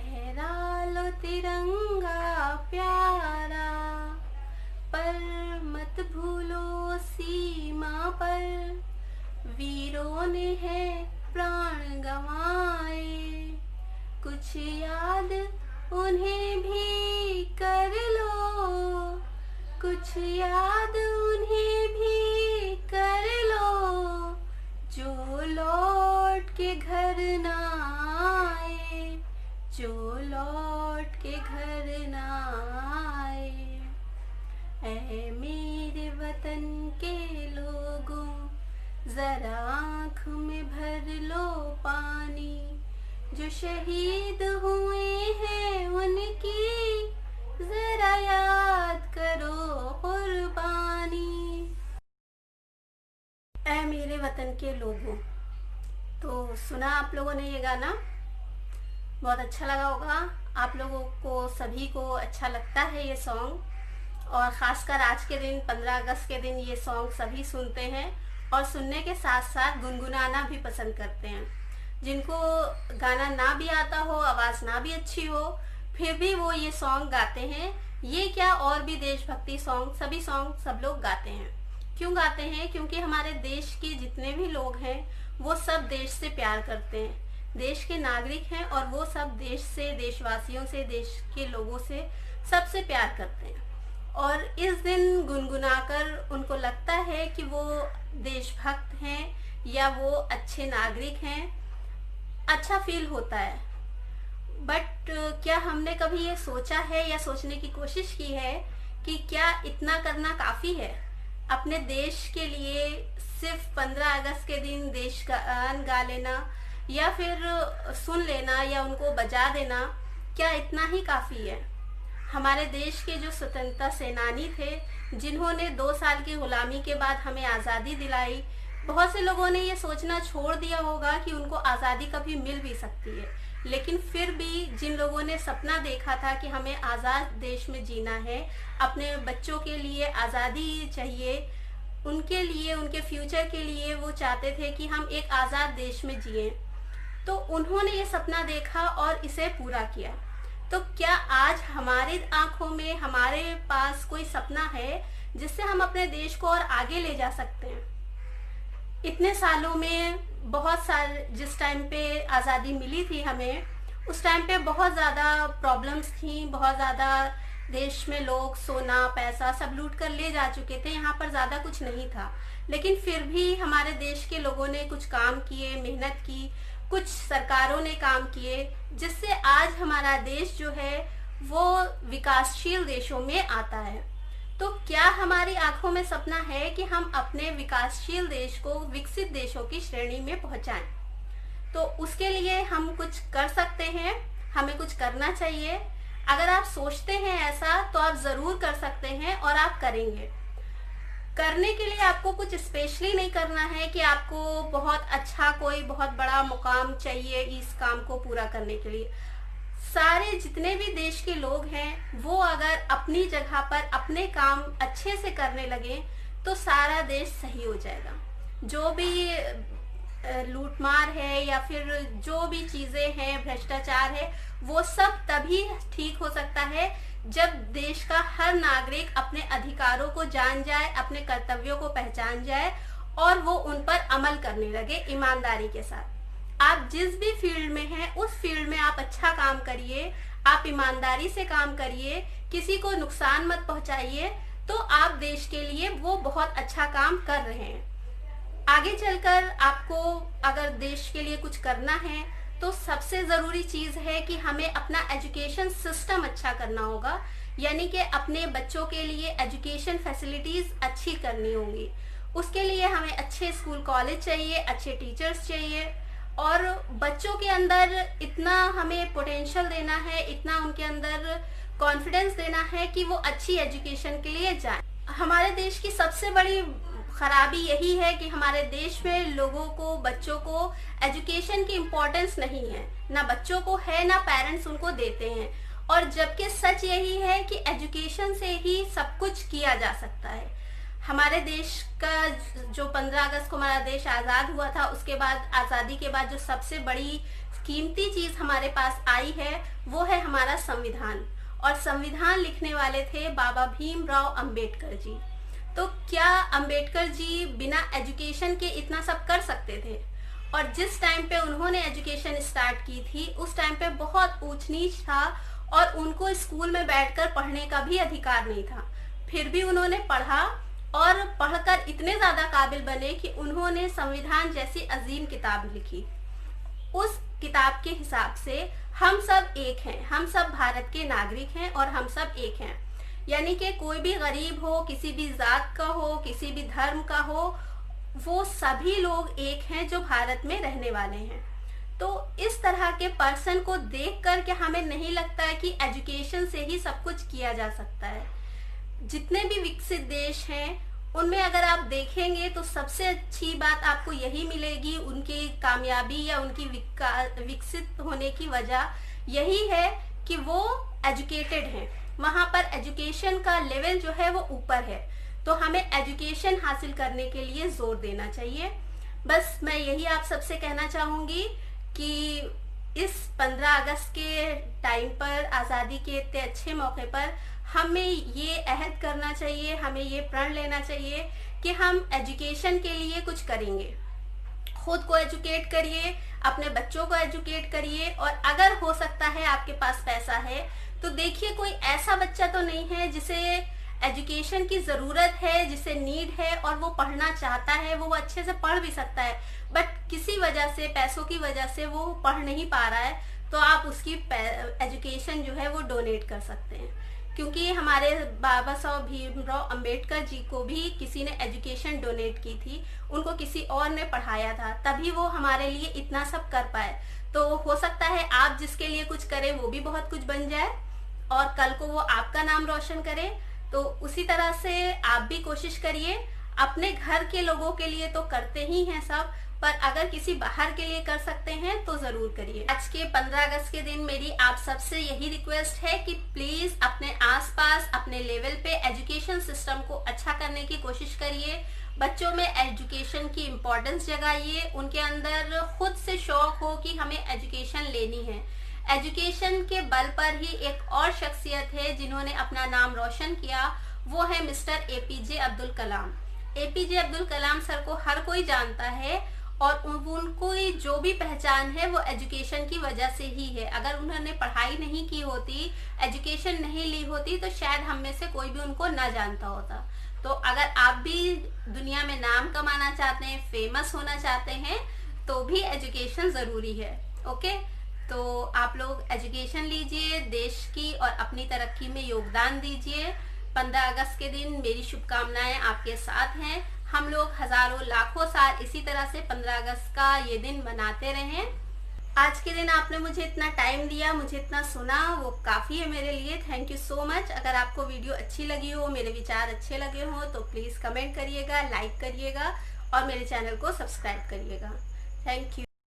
लहरा लो तिरंगा प्यारा, पर मत भूलो सीमा पर वीरों ने है प्राण गंवाए। कुछ याद उन्हें भी कर लो, कुछ याद उन्हें भी कर लो, जो लौट के घर ना आए, जो लौट के घर ना आए। ऐ मेरे वतन के लोगों, जरा आँख में भर लो पानी, जो शहीद हुए हैं उनकी जरा याद करो कुर्बानी। ऐ मेरे वतन के लोगों। तो सुना आप लोगों ने ये गाना, बहुत अच्छा लगा होगा आप लोगों को, सभी को अच्छा लगता है ये सॉन्ग। और ख़ासकर आज के दिन 15 अगस्त के दिन ये सॉन्ग सभी सुनते हैं और सुनने के साथ साथ गुनगुनाना भी पसंद करते हैं। जिनको गाना ना भी आता हो, आवाज़ ना भी अच्छी हो, फिर भी वो ये सॉन्ग गाते हैं। ये क्या, और भी देशभक्ति सॉन्ग, सभी सॉन्ग सब लोग गाते हैं। क्यों गाते हैं? क्योंकि हमारे देश के जितने भी लोग हैं वो सब देश से प्यार करते हैं, देश के नागरिक हैं और वो सब देश से, देशवासियों से, देश के लोगों से, सबसे प्यार करते हैं। और इस दिन गुनगुनाकर उनको लगता है कि वो देशभक्त हैं या वो अच्छे नागरिक हैं, अच्छा फील होता है। बट क्या हमने कभी ये सोचा है या सोचने की कोशिश की है कि क्या इतना करना काफ़ी है अपने देश के लिए? सिर्फ 15 अगस्त के दिन देश गान गा लेना या फिर सुन लेना या उनको बजा देना, क्या इतना ही काफ़ी है? हमारे देश के जो स्वतंत्रता सेनानी थे, जिन्होंने 2 साल की गुलामी के बाद हमें आज़ादी दिलाई, बहुत से लोगों ने ये सोचना छोड़ दिया होगा कि उनको आज़ादी कभी मिल भी सकती है। लेकिन फिर भी जिन लोगों ने सपना देखा था कि हमें आज़ाद देश में जीना है, अपने बच्चों के लिए आज़ादी चाहिए, उनके लिए, उनके फ्यूचर के लिए वो चाहते थे कि हम एक आज़ाद देश में जिएं, तो उन्होंने ये सपना देखा और इसे पूरा किया। तो क्या आज हमारी आंखों में, हमारे पास कोई सपना है जिससे हम अपने देश को और आगे ले जा सकते हैं? इतने सालों में बहुत सारे, जिस टाइम पे आज़ादी मिली थी हमें, उस टाइम पे बहुत ज़्यादा प्रॉब्लम्स थी, बहुत ज़्यादा देश में लोग सोना पैसा सब लूट कर ले जा चुके थे, यहाँ पर ज़्यादा कुछ नहीं था। लेकिन फिर भी हमारे देश के लोगों ने कुछ काम किए, मेहनत की, कुछ सरकारों ने काम किए, जिससे आज हमारा देश जो है वो विकासशील देशों में आता है। तो क्या हमारी आंखों में सपना है कि हम अपने विकासशील देश को विकसित देशों की श्रेणी में पहुंचाएं? तो उसके लिए हम कुछ कर सकते हैं, हमें कुछ करना चाहिए। अगर आप सोचते हैं ऐसा तो आप ज़रूर कर सकते हैं और आप करेंगे। करने के लिए आपको कुछ स्पेशली नहीं करना है कि आपको बहुत अच्छा कोई बहुत बड़ा मुकाम चाहिए इस काम को पूरा करने के लिए। सारे जितने भी देश के लोग हैं वो अगर अपनी जगह पर अपने काम अच्छे से करने लगे तो सारा देश सही हो जाएगा। जो भी लूटमार है या फिर जो भी चीज़ें हैं, भ्रष्टाचार है, वो सब तभी ठीक हो सकता है जब देश का हर नागरिक अपने अधिकारों को जान जाए, अपने कर्तव्यों को पहचान जाए और वो उन पर अमल करने लगे ईमानदारी के साथ। आप जिस भी फील्ड में हैं उस फील्ड में आप अच्छा काम करिए, आप ईमानदारी से काम करिए, किसी को नुकसान मत पहुंचाइए, तो आप देश के लिए वो बहुत अच्छा काम कर रहे हैं। आगे चलकर आपको अगर देश के लिए कुछ करना है तो सबसे ज़रूरी चीज़ है कि हमें अपना एजुकेशन सिस्टम अच्छा करना होगा, यानी कि अपने बच्चों के लिए एजुकेशन फैसिलिटीज़ अच्छी करनी होंगी। उसके लिए हमें अच्छे स्कूल कॉलेज चाहिए, अच्छे टीचर्स चाहिए और बच्चों के अंदर इतना हमें पोटेंशियल देना है, इतना उनके अंदर कॉन्फिडेंस देना है कि वो अच्छी एजुकेशन के लिए जाएं। हमारे देश की सबसे बड़ी खराबी यही है कि हमारे देश में लोगों को, बच्चों को एजुकेशन की इम्पोर्टेंस नहीं है, ना बच्चों को है ना पेरेंट्स उनको देते हैं। और जबकि सच यही है कि एजुकेशन से ही सब कुछ किया जा सकता है। हमारे देश का जो 15 अगस्त को हमारा देश आज़ाद हुआ था, उसके बाद आज़ादी के बाद जो सबसे बड़ी कीमती चीज़ हमारे पास आई है वो है हमारा संविधान। और संविधान लिखने वाले थे बाबा भीमराव अंबेडकर जी। तो क्या अंबेडकर जी बिना एजुकेशन के इतना सब कर सकते थे? और जिस टाइम पे उन्होंने एजुकेशन स्टार्ट की थी उस टाइम पे बहुत ऊंच नीच था और उनको स्कूल में बैठकर पढ़ने का भी अधिकार नहीं था। फिर भी उन्होंने पढ़ा और पढ़कर इतने ज़्यादा काबिल बने कि उन्होंने संविधान जैसी अजीम किताब लिखी। उस किताब के हिसाब से हम सब एक हैं, हम सब भारत के नागरिक हैं और हम सब एक हैं। यानी कि कोई भी गरीब हो, किसी भी जात का हो, किसी भी धर्म का हो, वो सभी लोग एक हैं जो भारत में रहने वाले हैं। तो इस तरह के पर्सन को देख कर के हमें नहीं लगता है कि एजुकेशन से ही सब कुछ किया जा सकता है। जितने भी विकसित देश हैं उनमें अगर आप देखेंगे तो सबसे अच्छी बात आपको यही मिलेगी, उनकी कामयाबी या उनकी विकसित होने की वजह यही है कि वो एजुकेटेड हैं। वहाँ पर एजुकेशन का लेवल जो है वो ऊपर है। तो हमें एजुकेशन हासिल करने के लिए जोर देना चाहिए। बस मैं यही आप सबसे कहना चाहूँगी कि इस 15 अगस्त के टाइम पर, आज़ादी के इतने अच्छे मौके पर हमें ये अहद करना चाहिए, हमें ये प्रण लेना चाहिए कि हम एजुकेशन के लिए कुछ करेंगे। खुद को एजुकेट करिए, अपने बच्चों को एजुकेट करिए, और अगर हो सकता है आपके पास पैसा है तो देखिए कोई ऐसा बच्चा तो नहीं है जिसे एजुकेशन की ज़रूरत है, जिसे नीड है और वो पढ़ना चाहता है, वो अच्छे से पढ़ भी सकता है, बट किसी वजह से, पैसों की वजह से वो पढ़ नहीं पा रहा है, तो आप उसकी एजुकेशन जो है वो डोनेट कर सकते हैं। क्योंकि हमारे बाबा साहब भीमराव अंबेडकर जी को भी किसी ने एजुकेशन डोनेट की थी, उनको किसी और ने पढ़ाया था, तभी वो हमारे लिए इतना सब कर पाए। तो हो सकता है आप जिसके लिए कुछ करें वो भी बहुत कुछ बन जाए और कल को वो आपका नाम रोशन करे। तो उसी तरह से आप भी कोशिश करिए। अपने घर के लोगों के लिए तो करते ही हैं सब, पर अगर किसी बाहर के लिए कर सकते हैं तो जरूर करिए। आज के 15 अगस्त के दिन मेरी आप सबसे यही रिक्वेस्ट है कि प्लीज अपने आसपास, अपने लेवल पे एजुकेशन सिस्टम को अच्छा करने की कोशिश करिए। बच्चों में एजुकेशन की इम्पोर्टेंस जगाइए, उनके अंदर खुद से शौक हो कि हमें एजुकेशन लेनी है। एजुकेशन के बल पर ही एक और शख्सियत है जिन्होंने अपना नाम रोशन किया, वो है mister APJ Abdul Kalam. APJ Abdul Kalam sir को हर कोई जानता है और उनको जो भी पहचान है वो एजुकेशन की वजह से ही है। अगर उन्होंने पढ़ाई नहीं की होती, एजुकेशन नहीं ली होती, तो शायद हम में से कोई भी उनको ना जानता होता। तो अगर आप भी दुनिया में नाम कमाना चाहते हैं, फेमस होना चाहते हैं, तो भी एजुकेशन ज़रूरी है। ओके, तो आप लोग एजुकेशन लीजिए, देश की और अपनी तरक्की में योगदान दीजिए। 15 अगस्त के दिन मेरी शुभकामनाएं आपके साथ हैं। हम लोग हजारों लाखों साल इसी तरह से 15 अगस्त का ये दिन मनाते रहें। आज के दिन आपने मुझे इतना टाइम दिया, मुझे इतना सुना, वो काफ़ी है मेरे लिए। Thank you so much. अगर आपको वीडियो अच्छी लगी हो, मेरे विचार अच्छे लगे हो, तो प्लीज़ कमेंट करिएगा, लाइक करिएगा और मेरे चैनल को सब्सक्राइब करिएगा। Thank you.